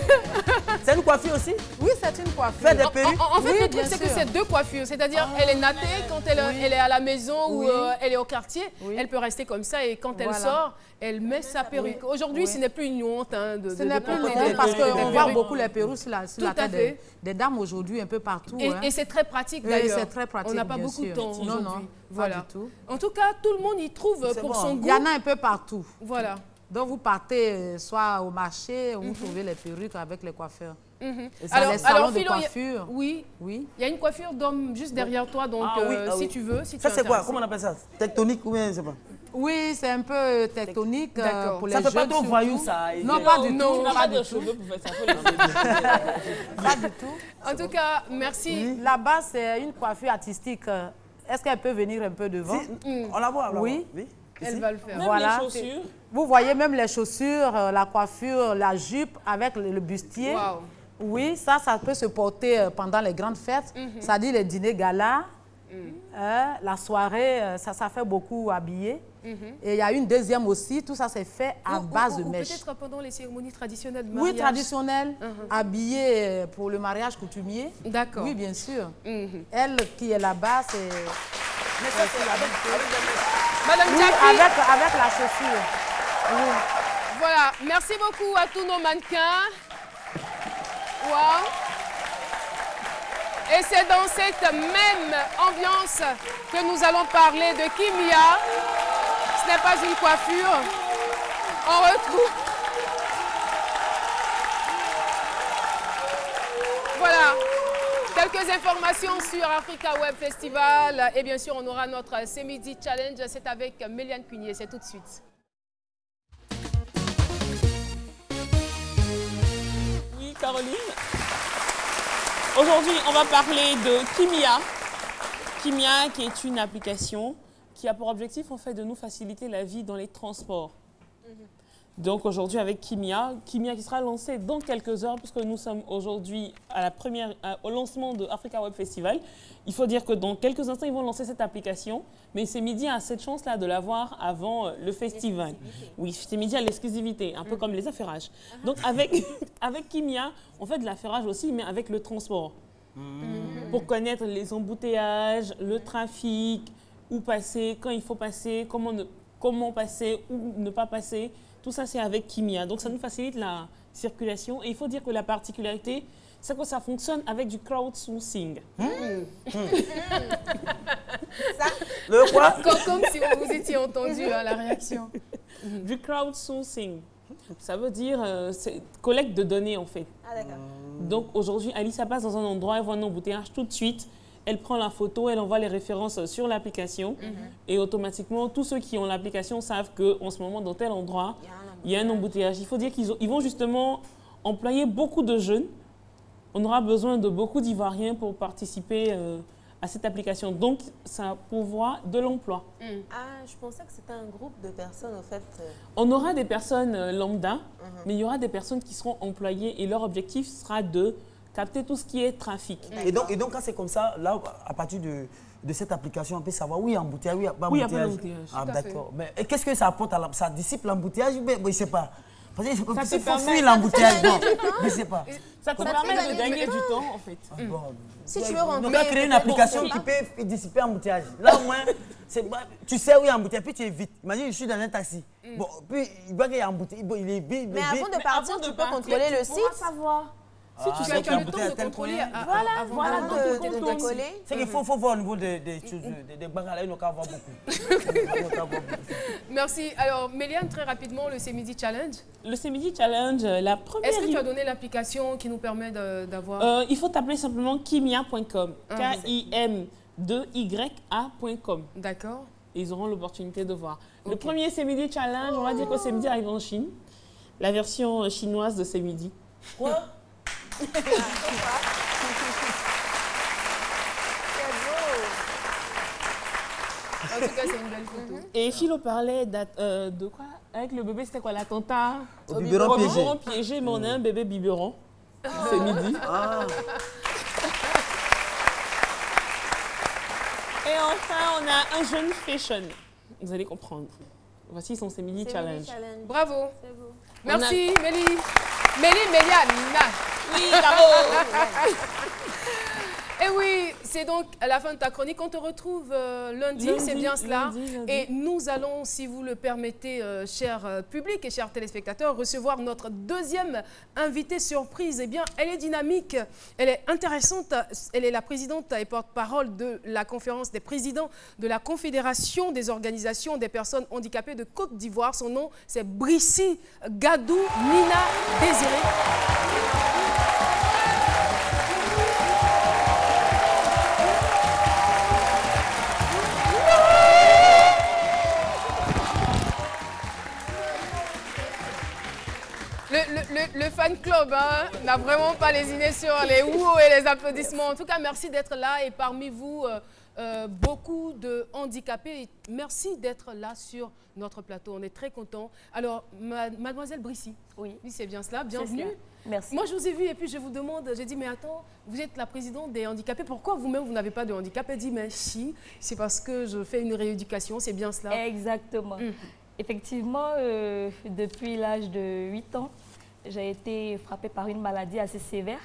C'est une coiffure aussi? Oui, c'est une coiffure. Faire des perruques? En fait, Oui, le truc, bien c'est que sûr. c'est deux coiffures. C'est-à-dire, elle est nattée quand elle est à la maison ou elle est au quartier. Elle peut rester comme ça et quand elle sort, elle met sa perruque. Aujourd'hui, ce n'est plus une honte de Ce n'est plus une porter honte parce des qu'on voit perruques. beaucoup les perruques sur la tête des dames aujourd'hui, un peu partout. Et c'est très pratique Oui, d'ailleurs. c'est très pratique, On n'a pas bien beaucoup de sûr. temps Non, aujourd'hui. non, Voilà. pas du tout. En tout cas, tout le monde y trouve pour son goût. Il y en a un peu partout. Voilà. Donc vous partez soit au marché, vous trouvez les perruques avec les coiffeurs. Alors, les salons de Philo, coiffure. Oui. Il y a une coiffure d'homme juste derrière toi, donc si tu veux, si tu Ça, c'est quoi? intéresses. Comment on appelle ça? Tectonique ou bien, je sais pas. Oui, c'est un peu tectonique pour les Ça jeunes. fait pas trop surtout. voyou, ça. Non, pas du tout. Tu n'as Pas pas du de tout. cheveux pour faire ça. Pas du tout. En tout cas, merci. Là-bas, c'est une coiffure artistique. Est-ce qu'elle peut venir un peu devant? On la voit, Oui. Elle va le faire. Même Voilà. les chaussures. Vous voyez même les chaussures, la coiffure, la jupe avec le bustier. Wow. Oui, ça peut se porter pendant les grandes fêtes, c'est-à-dire les dîners gala, la soirée, ça fait beaucoup habiller. Et il y a une deuxième aussi, tout ça c'est fait à base de mèches. Peut-être pendant les cérémonies traditionnelles de mariage. Oui, traditionnelles, habillées pour le mariage coutumier. D'accord. Oui, bien sûr. Elle qui est là-bas, c'est... Mais ça, c'est Madame Oui, Jackie. avec la chaussure. Oui. Voilà, merci beaucoup à tous nos mannequins. Wow. Et c'est dans cette même ambiance que nous allons parler de Kimia. Ce n'est pas une coiffure. On retrouve... Voilà. Quelques informations sur Africa Web Festival. Et bien sûr, on aura notre C-Midi Challenge. C'est avec Méliane Cunier. C'est tout de suite. Oui, Caroline. Aujourd'hui, on va parler de Kimia. Kimia, qui est une application qui a pour objectif en fait de nous faciliter la vie dans les transports. Donc aujourd'hui avec Kimia qui sera lancée dans quelques heures puisque nous sommes aujourd'hui au lancement de Africa Web Festival. Il faut dire que dans quelques instants, ils vont lancer cette application, mais C-Midi a cette chance-là de l'avoir avant le festival. Oui, C-Midi a l'exclusivité, un peu comme les affairages. Donc avec Kimia, on fait de l'affairage aussi, mais avec le transport. Pour connaître les embouteillages, le trafic, où passer, quand il faut passer, comment passer, où ne pas passer. Tout ça, c'est avec Kimia. Donc, ça nous facilite la circulation. Et il faut dire que la particularité, c'est que ça fonctionne avec du crowdsourcing. Le quoi? Comme si vous étiez entendu la réaction. Du crowdsourcing. Ça veut dire collecte de données, en fait. Ah, d'accord. Donc, aujourd'hui, Alice passe dans un endroit, elle voit un embouteillage tout de suite. Elle prend la photo, elle envoie les références sur l'application et automatiquement, tous ceux qui ont l'application savent qu'en ce moment, dans tel endroit, il y a un embouteillage. Il faut dire qu'ils vont justement employer beaucoup de jeunes. On aura besoin de beaucoup d'Ivoiriens pour participer à cette application. Donc, ça pourvoit de l'emploi. Ah, je pensais que c'était un groupe de personnes, en fait. On aura des personnes lambda, mais il y aura des personnes qui seront employées et leur objectif sera de capter tout ce qui est trafic. Et donc quand c'est comme ça, là, à partir de cette application, on peut savoir où il y a embouteillage, où il n'y a pas Oui, il y a embouteillage. pas d'embouteillage. Ah, d'accord. Mais qu'est-ce que ça apporte ça dissipe l'embouteillage ou bien, je ne sais pas. Parce qu'il faut permet- fuir l'embouteillage. Non, je ne sais pas. Ça te permet de gagner du temps, en fait. Bon. Si tu veux rentrer... Donc, on va créer une application qui peut dissiper l'embouteillage. Là, au moins, tu sais où il y a l'embouteillage, puis tu es vite. Imagine, je suis dans un taxi. Bon, puis il voit qu'il y a l'embouteillage. Bon, il est vite. Mais avant de partir, tu peux contrôler le site. Savoir. Si tu as le temps de contrôler Voilà, avant de décoller. C'est qu'il faut voir au niveau des choses, des banques là, il n'y a qu'à avoir beaucoup. Merci. Alors, Méliane, très rapidement, le C-Midi Challenge. Le C-Midi Challenge, la première... Est-ce que tu as donné l'application qui nous permet d'avoir... il faut t'appeler simplement kimia.com. Kim2ya.com. D'accord. Et ils auront l'opportunité de voir. Le premier C-Midi Challenge, on va dire que C-Midi arrive en Chine. La version chinoise de C-Midi. Quoi? C'est beau. En tout cas, c'est une belle photo. Et Philo parlait de quoi? Avec le bébé, c'était quoi? L'attentat Au biberon piégé. Biberon piégé, mais on a un bébé biberon. C'est midi. Ah. Et enfin, on a un jeune fashion. Vous allez comprendre. Voici son Mélie Challenge. Bravo. Beau. Merci, Mélie. Méliane. Oui, bravo. Et oui, c'est donc à la fin de ta chronique. On te retrouve lundi, c'est bien cela. Lundi. Et nous allons, si vous le permettez, cher public et chers téléspectateurs, recevoir notre deuxième invitée surprise. Eh bien, elle est dynamique, elle est intéressante. Elle est la présidente et porte-parole de la conférence des présidents de la Confédération des organisations des personnes handicapées de Côte d'Ivoire. Son nom, c'est Brissy Gadou Nina Désiré. Le fan club n'a vraiment pas lésiné sur les wouhou et les applaudissements. En tout cas, merci d'être là et parmi vous, beaucoup de handicapés. Merci d'être là sur notre plateau. On est très contents. Alors, mademoiselle Brissy, oui, c'est bien cela. Bienvenue. Merci. Moi, je vous ai vu et puis je vous demande, j'ai dit, mais attends, vous êtes la présidente des handicapés. Pourquoi vous-même, vous n'avez pas de handicap? Elle dit, mais si, c'est parce que je fais une rééducation. C'est bien cela. Exactement. Effectivement, depuis l'âge de 8 ans, j'ai été frappée par une maladie assez sévère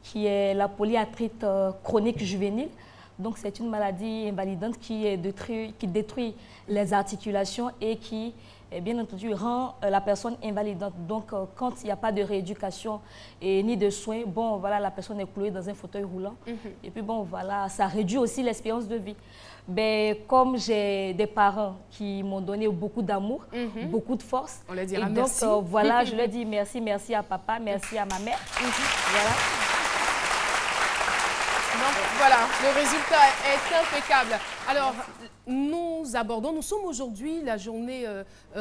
qui est la polyarthrite chronique juvénile. Donc, c'est une maladie invalidante qui détruit les articulations et qui, bien entendu, rend la personne invalidante. Donc, quand il n'y a pas de rééducation et ni de soins, bon, voilà, la personne est clouée dans un fauteuil roulant. Et puis, bon, voilà, ça réduit aussi l'espérance de vie. Ben, comme j'ai des parents qui m'ont donné beaucoup d'amour, beaucoup de force, on leur dira et donc merci. voilà, je leur dis merci à papa, merci à ma mère. Voilà. Donc voilà, le résultat est impeccable. Alors, nous sommes aujourd'hui la journée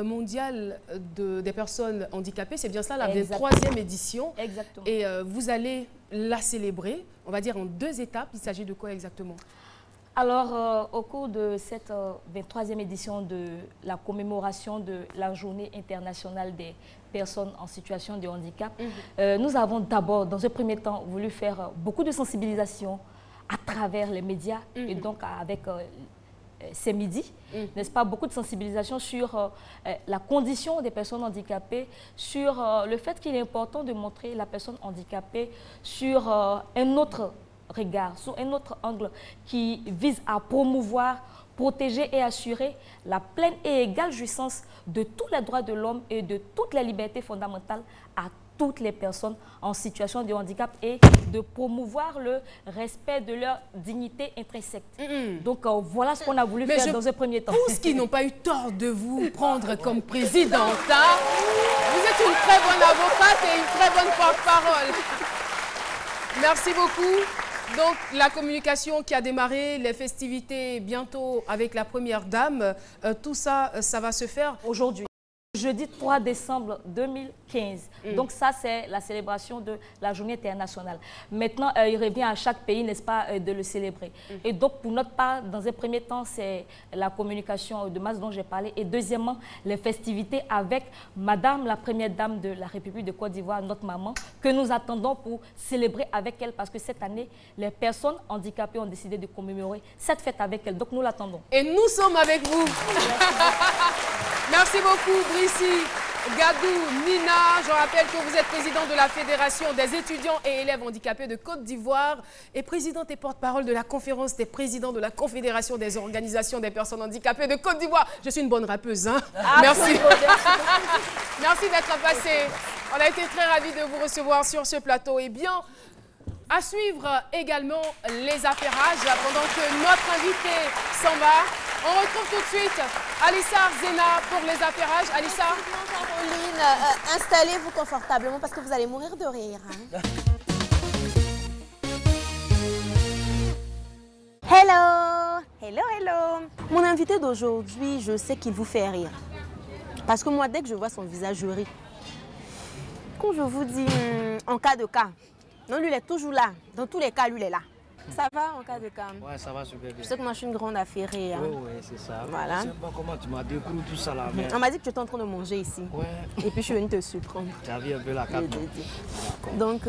mondiale des personnes handicapées. C'est bien cela, la 23e édition. Exactement. Et vous allez la célébrer, on va dire en 2 étapes. Il s'agit de quoi exactement? Alors, au cours de cette 23e édition de la commémoration de la Journée internationale des personnes en situation de handicap, nous avons d'abord, dans un premier temps, voulu faire beaucoup de sensibilisation à travers les médias et donc avec ces midis, n'est-ce pas, beaucoup de sensibilisation sur la condition des personnes handicapées, sur le fait qu'il est important de montrer la personne handicapée sur un autre regard, sous un autre angle qui vise à promouvoir, protéger et assurer la pleine et égale jouissance de tous les droits de l'homme et de toutes les libertés fondamentales à toutes les personnes en situation de handicap et de promouvoir le respect de leur dignité intrinsèque. Donc voilà ce qu'on a voulu faire dans un premier temps. Tous qui n'ont pas eu tort de vous prendre comme présidente, vous êtes une très bonne avocate et une très bonne porte-parole. Merci beaucoup. Donc, la communication qui a démarré, les festivités bientôt avec la première dame, tout ça, ça va se faire aujourd'hui. Jeudi 3 décembre 2015. Donc ça, c'est la célébration de la journée internationale. Maintenant, il revient à chaque pays, n'est-ce pas, de le célébrer. Et donc, pour notre part, dans un premier temps, c'est la communication de masse dont j'ai parlé. Et deuxièmement, les festivités avec Madame, la première dame de la République de Côte d'Ivoire, notre maman, que nous attendons pour célébrer avec elle. Parce que cette année, les personnes handicapées ont décidé de commémorer cette fête avec elle. Donc, nous l'attendons. Et nous sommes avec vous. Merci beaucoup, Brissy Gadou Nina. Je rappelle que vous êtes présidente de la Fédération des étudiants et élèves handicapés de Côte d'Ivoire et présidente et porte-parole de la conférence des présidents de la Confédération des organisations des personnes handicapées de Côte d'Ivoire. Je suis une bonne rappeuse, hein? Merci. Merci d'être passée. On a été très ravis de vous recevoir sur ce plateau. Et bien, à suivre également les affairages pendant que notre invité s'en va. On retrouve tout de suite Alissa Zena pour les affairages. Alissa. Caroline, installez-vous confortablement parce que vous allez mourir de rire. Hein. Hello! Hello, hello! Mon invité d'aujourd'hui, je sais qu'il vous fait rire. Parce que moi, dès que je vois son visage, je ris. Quand je vous dis en cas de cas, non, lui, il est toujours là. Dans tous les cas, lui, il est là. Ça va en cas de cas? Ouais, ça va super bien. Je sais que moi, je suis une grande affairée. Hein. Oui, c'est ça. Voilà. Je sais pas comment tu m'as découvert tout ça là. Mais... On m'a dit que tu étais en train de manger ici. Ouais. Et puis, je suis venue te surprendre. Tu as vu un peu la carte. Donc,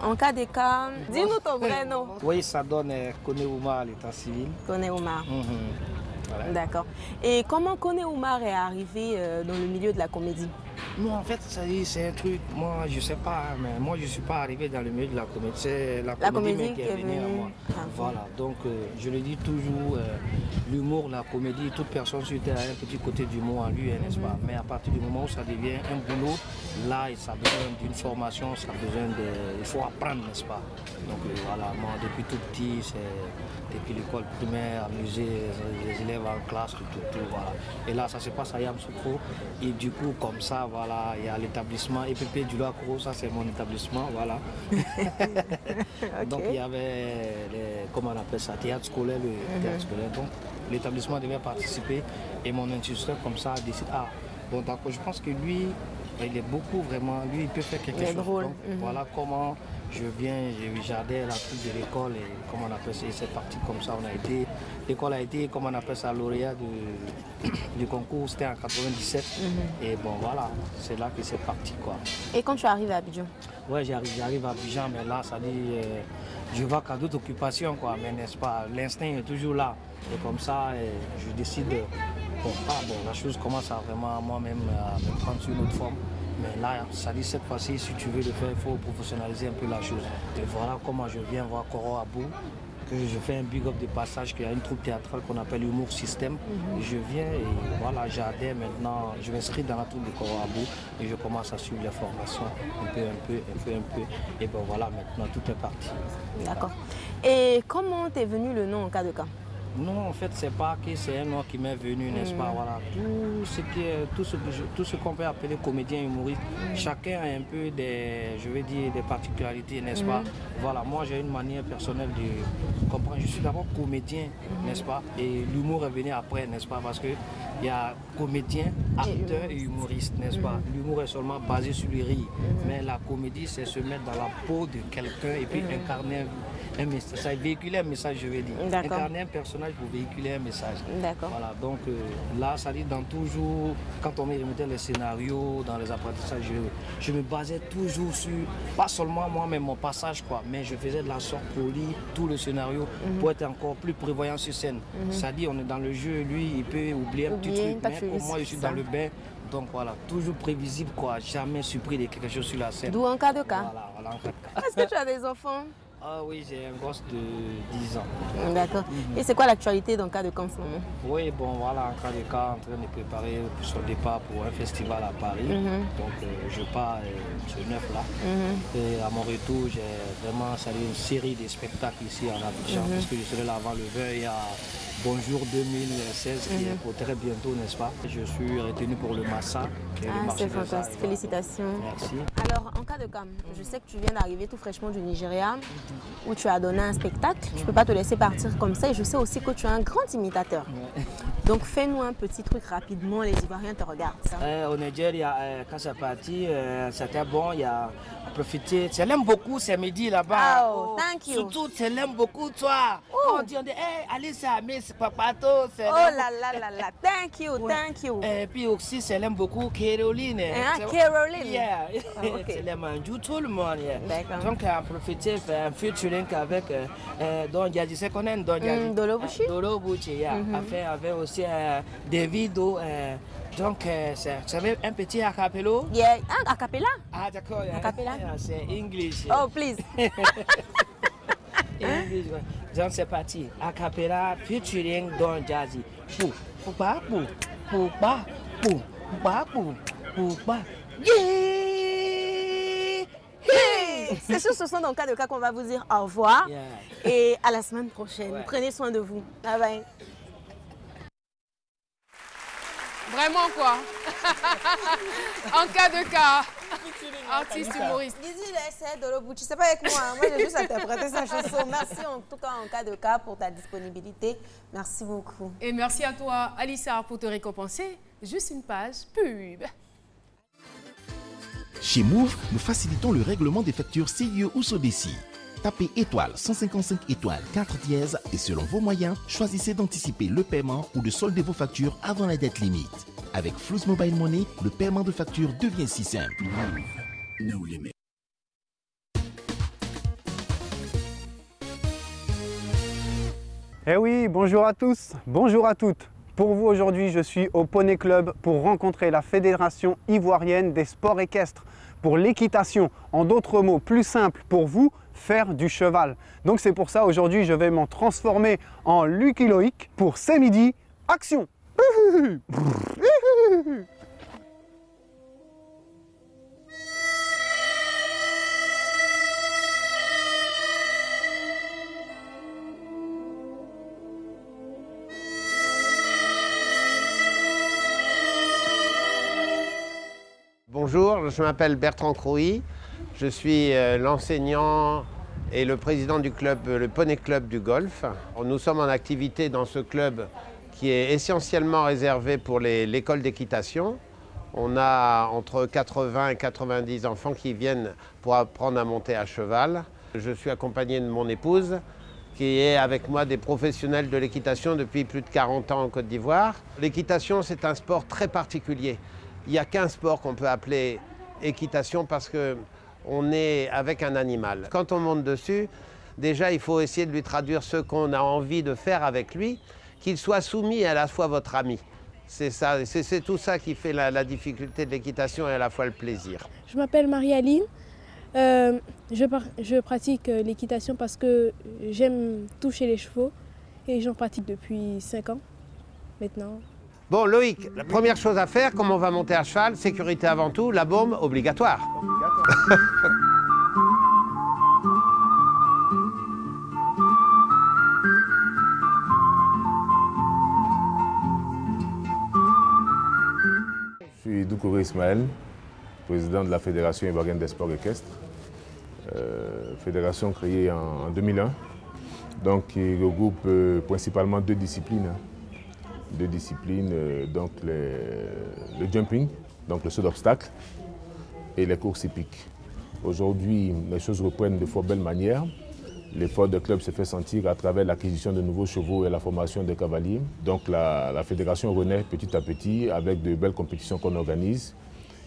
en cas de cas, dis-nous ton vrai nom. Oui, ça donne Koné Oumar à l'état civil. Koné Oumar. Ouais. D'accord. Et comment Koné Oumar est arrivé dans le milieu de la comédie? Non, en fait, c'est un truc, moi, je sais pas, mais moi, je ne suis pas arrivé dans le milieu de la comédie. C'est la comédie qui est venue à moi. Voilà, donc je le dis toujours, l'humour, la comédie, toute personne sur Terre a un petit côté d'humour en lui, n'est-ce pas? Mais à partir du moment où ça devient un boulot, là, ça a besoin d'une formation, ça a besoin de... Il faut apprendre, n'est-ce pas? Donc voilà, moi, depuis tout petit, c'est depuis l'école primaire, amuser les élèves en classe, tout, voilà. Et là, ça se passe à Yamoussoukro. Et du coup, comme ça, voilà, il y a l'établissement EPP du Lacro, ça c'est mon établissement, voilà. Okay. Donc il y avait, comment on appelle ça, théâtre scolaire, théâtre scolaire. Donc l'établissement devait participer et mon instituteur comme ça décide, ah, bon d'accord, je pense que lui, il est beaucoup vraiment, lui il peut faire quelque chose. Drôle. Donc, voilà comment je viens, j'adhère la truc de l'école et comment on appelle ça, c'est parti comme ça, on a été, l'école a été, comment on appelle ça, lauréat du concours, c'était en 97 et bon voilà, c'est là que c'est parti quoi. Et quand tu arrives à Abidjan? Ouais, j'arrive à Abidjan, mais là ça dit, je vois qu'à d'autres occupations quoi, mais n'est-ce pas, l'instinct est toujours là et comme ça, je décide, bon, la chose commence à vraiment moi-même à me prendre sur une autre forme. Mais là, ça dit cette fois-ci, si tu veux le faire, il faut professionnaliser un peu la chose. Et voilà comment je viens voir Koro Abou, que je fais un big up de passage, qu'il y a une troupe théâtrale qu'on appelle Humour Système. Je viens et voilà, j'adhère maintenant, je m'inscris dans la troupe de Koro Abou et je commence à suivre les formations un peu. Et ben voilà, maintenant tout est parti. D'accord. Et comment t'es venu le nom en cas de cas? Non, en fait, c'est pas que c'est un nom qui m'est venu, n'est-ce pas? Voilà, tout ce qu'on peut appeler comédien humoriste, chacun a un peu des, je veux dire, des particularités, n'est-ce pas? Voilà, moi j'ai une manière personnelle de comprendre. Je suis d'abord comédien, n'est-ce pas? Et l'humour est venu après, n'est-ce pas? Parce que il y a comédien, acteur et humoriste, n'est-ce pas? L'humour est seulement basé sur le rire, mais la comédie, c'est se mettre dans la peau de quelqu'un et puis incarner un message, ça véhiculer un message, je veux dire. Incarner un personnage pour véhiculer un message. Voilà, donc là, ça dit dans toujours, quand on me remettait les scénarios, dans les apprentissages, je me basais toujours sur, pas seulement moi, mais mon passage, quoi, mais je faisais de la sorte polie, tout le scénario, pour être encore plus prévoyant sur scène. Ça dit, on est dans le jeu, lui, il peut oublier un petit truc, mais pour moi, je suis dans le bain. Donc voilà, toujours prévisible, quoi, jamais surpris de quelque chose sur la scène. D'où en cas de cas. Voilà, en cas de cas. Est-ce que tu as des enfants? Ah oui, j'ai un gosse de 10 ans. D'accord. Et c'est quoi l'actualité dans le cas de cas en ce moment? Oui, bon voilà, en cas de cas, en train de préparer son départ pour un festival à Paris. Donc je pars ce 9 là. Et à mon retour, j'ai vraiment salé une série de spectacles ici en Abidjan, puisque je serai là avant le 20 et à Bonjour 2016 qui est pour très bientôt, n'est-ce pas? Je suis retenu pour le Massa. C'est fantastique, félicitations. Merci. Alors, en cas de cas, je sais que tu viens d'arriver tout fraîchement du Nigeria, où tu as donné un spectacle. Tu ne peux pas te laisser partir comme ça. Et je sais aussi que tu es un grand imitateur. Donc, fais-nous un petit truc rapidement, les Ivoiriens te regardent. Au Nigeria, quand c'est parti, c'était bon, il y a profité. Je l'aime beaucoup, c'est midi là-bas. Oh, thank you. Surtout, je l'aime beaucoup, toi. On dit, hey, allez, c'est Miss Papato. Oh là là là là, thank you. Et puis aussi, je l'aime beaucoup Caroline. Caroline. Yeah. Je l'aime tout le monde. Yeah. Donc, on profité, fait un featuring avec Don Diadji. C'est qu'on aime Don Diadji. Dolobuchi. Dolobuchi, yeah. Avec aussi Davido. Donc, c'est un petit acapello. Yeah, un acapella. Ah, d'accord. Acapella. C'est English. Oh, please. English. Donc, c'est parti. Acapella featuring Don Diadji. C'est sur ce son dans le cas de cas qu'on va vous dire au revoir. Et à la semaine prochaine. Prenez soin de vous. Bye bye. Vraiment quoi. En cas de cas. Artiste humoriste. Gizi, c'est Dolobuchi. C'est pas avec moi. Moi, j'ai juste interprété sa chanson. Merci en tout cas en cas de cas pour ta disponibilité. Merci beaucoup. Et merci à toi, Alissa, pour te récompenser. Juste une page pub. Chez Move, nous facilitons le règlement des factures CIE ou SODECI. Tapez étoile 155 étoiles 4 dièse et selon vos moyens, choisissez d'anticiper le paiement ou de solder vos factures avant la date limite. Avec Flouz Mobile Money, le paiement de facture devient si simple. No limit. Eh oui, bonjour à tous, bonjour à toutes. Pour vous aujourd'hui, je suis au Poney Club pour rencontrer la Fédération ivoirienne des sports équestres pour l'équitation. En d'autres mots, plus simple pour vous, faire du cheval. Donc c'est pour ça aujourd'hui je vais m'en transformer en Lucky Loïc pour C'est midi, action. Bonjour, je m'appelle Bertrand Crouy, je suis l'enseignant et le président du club, le Poney Club du golf. Nous sommes en activité dans ce club qui est essentiellement réservé pour l'école d'équitation. On a entre 80 et 90 enfants qui viennent pour apprendre à monter à cheval. Je suis accompagné de mon épouse qui est avec moi des professionnels de l'équitation depuis plus de 40 ans en Côte d'Ivoire. L'équitation, c'est un sport très particulier. Il n'y a qu'un sport qu'on peut appeler équitation parce qu'on est avec un animal. Quand on monte dessus, déjà il faut essayer de lui traduire ce qu'on a envie de faire avec lui, qu'il soit soumis à la fois votre ami. C'est ça, c'est tout ça qui fait la difficulté de l'équitation et à la fois le plaisir. Je m'appelle Marie-Aline. Je pratique l'équitation parce que j'aime toucher les chevaux et j'en pratique depuis 5 ans maintenant. Bon, Loïc, la première chose à faire, comme on va monter à cheval, sécurité avant tout, la baume obligatoire. Je suis Doukouré Ismaël, président de la Fédération ivoirienne des sports équestres. Fédération créée en 2001, donc qui regroupe principalement deux disciplines, donc le jumping, donc le saut d'obstacle, et les courses hippiques. Aujourd'hui, les choses reprennent de fort belle manière. L'effort de club se fait sentir à travers l'acquisition de nouveaux chevaux et la formation des cavaliers. Donc la fédération renaît petit à petit avec de belles compétitions qu'on organise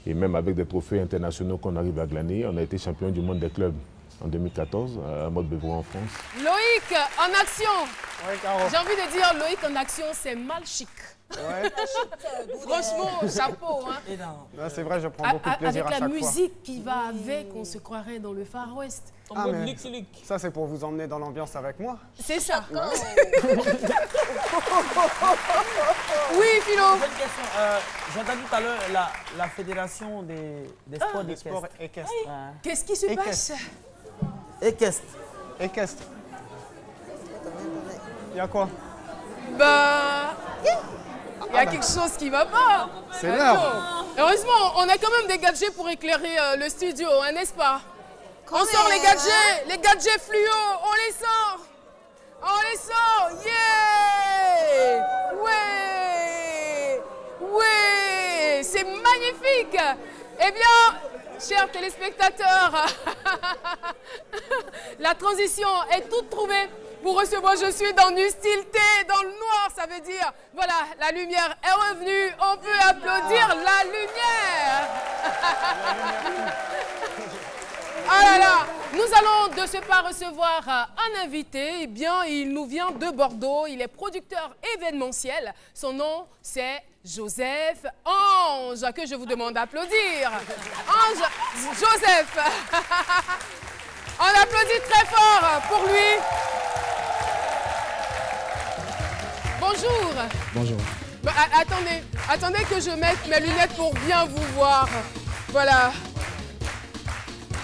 et même avec des trophées internationaux qu'on arrive à glaner. On a été champion du monde des clubs en 2014 à Motte-Beuvron en France. Loïc en action. Ouais, j'ai envie de dire Loïc en action, c'est mal chic. Ouais. Franchement, chapeau. Hein. C'est vrai, je prends beaucoup de plaisir à chaque fois. Avec la musique qui va avec, on se croirait dans le Far West. Ah, ça, c'est pour vous emmener dans l'ambiance avec moi. C'est ça. Ouais. Oui, Philo. J'ai une question. J'ai entendu tout à l'heure la fédération des sports équestres. Qu'est-ce qui se passe? Équestre. Équestre. Il y a quoi? Bah, il y a quelque chose qui va pas. C'est l'heure. Heureusement, on a quand même des gadgets pour éclairer le studio, hein, n'est-ce pas? On sort les gadgets fluo, on les sort. On les sort, yeah! Ouais! Ouais! C'est magnifique! Eh bien, chers téléspectateurs, la transition est toute trouvée pour recevoir Je suis dans du style T, dans le noir, ça veut dire, voilà, la lumière est revenue, on peut applaudir la lumière. Ah là là, nous allons de ce pas recevoir un invité. Eh bien, il nous vient de Bordeaux. Il est producteur événementiel. Son nom, c'est Joseph Ange, que je vous demande d'applaudir. Ange Joseph. On applaudit très fort pour lui. Bonjour. Bonjour. Bah, attendez que je mette mes lunettes pour bien vous voir. Voilà.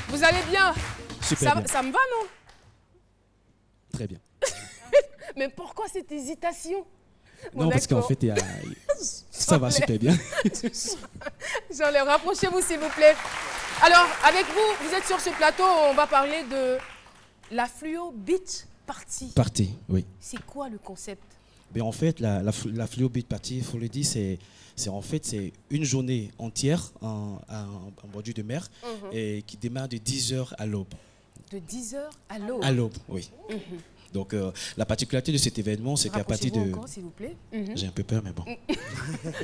Vous allez bien? Super bien. Ça me va, non? Très bien. Mais pourquoi cette hésitation? Non, parce qu'en fait, ça va super bien. J'enlève, rapprochez-vous s'il vous plaît. Alors, avec vous, vous êtes sur ce plateau, on va parler de la Fluo Beach Party. Party, oui. C'est quoi le concept? Ben, en fait, la Fluo Beach Party, il faut le dire, c'est une journée entière en bordure de mer et qui démarre de 10h à l'aube. De 10h à l'aube? À l'aube, oui. Donc, la particularité de cet événement, c'est qu'à partir de... encore, s'il vous plaît. J'ai un peu peur, mais bon.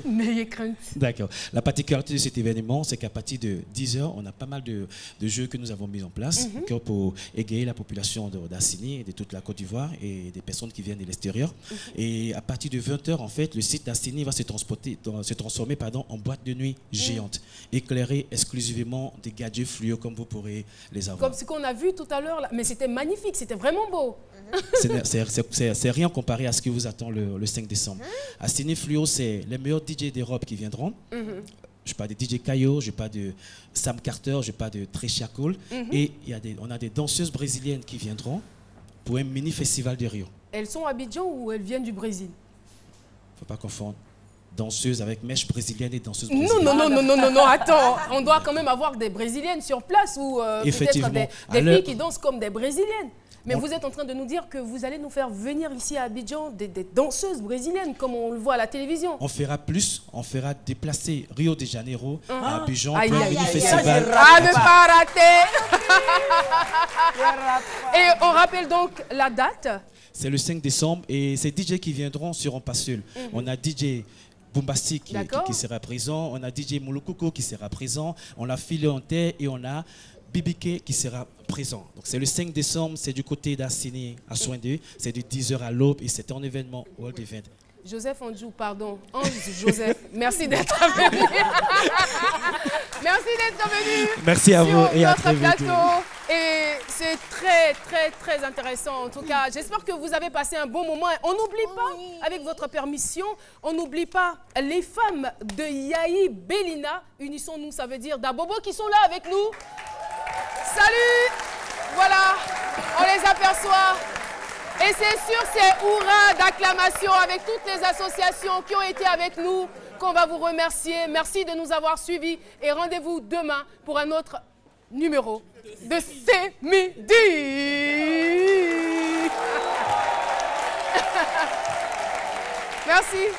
N'ayez crainte. D'accord. La particularité de cet événement, c'est qu'à partir de 10 h, on a pas mal de jeux que nous avons mis en place pour égayer la population d'Assini et de toute la Côte d'Ivoire et des personnes qui viennent de l'extérieur. Et à partir de 20 h, en fait, le site d'Assini va se transformer en boîte de nuit géante, éclairée exclusivement des gadgets fluo comme vous pourrez les avoir. Comme ce qu'on a vu tout à l'heure, mais c'était magnifique, c'était vraiment beau. C'est rien comparé à ce qui vous attend le 5 décembre. Assini Fluo, c'est les meilleurs DJ d'Europe qui viendront. Je parle de DJ Caio, je parle de Sam Carter, je parle de Trisha Cole. Et on a des danseuses brésiliennes qui viendront pour un mini festival de Rio. Elles sont à Abidjan ou elles viennent du Brésil? Faut pas confondre danseuse avec mèche brésilienne et danseuse brésilienne. Non, attends. On doit quand même avoir des brésiliennes sur place ou peut-être des filles qui dansent comme des brésiliennes. Mais vous êtes en train de nous dire que vous allez nous faire venir ici à Abidjan des danseuses brésiliennes, comme on le voit à la télévision. On fera plus, on fera déplacer Rio de Janeiro à Abidjan pour un mini-festival. À ne pas rater. Et on rappelle donc la date. C'est le 5 décembre et ces DJ qui viendront seront pas seuls. On a DJ Bombastic qui sera présent, on a DJ Moulokoko qui sera présent, on a Philé en terre et on a BBK qui sera présent. Donc c'est le 5 décembre, c'est du côté d'Assini à Soin 2, c'est de 10 h à l'aube et c'est un événement World Event. Joseph Andjou, pardon. Ange Joseph, merci d'être venu. Merci d'être venu. Merci à vous et à très vite. Et c'est très, très, très intéressant. En tout cas, j'espère que vous avez passé un bon moment. On n'oublie pas, avec votre permission, on n'oublie pas les femmes de Yahi Bellina. Unissons-nous, ça veut dire d'Abobo qui sont là avec nous. Salut! Voilà, on les aperçoit. Et c'est sur ces hurrahs d'acclamation avec toutes les associations qui ont été avec nous qu'on va vous remercier. Merci de nous avoir suivis et rendez-vous demain pour un autre numéro de C'est Midi. Merci.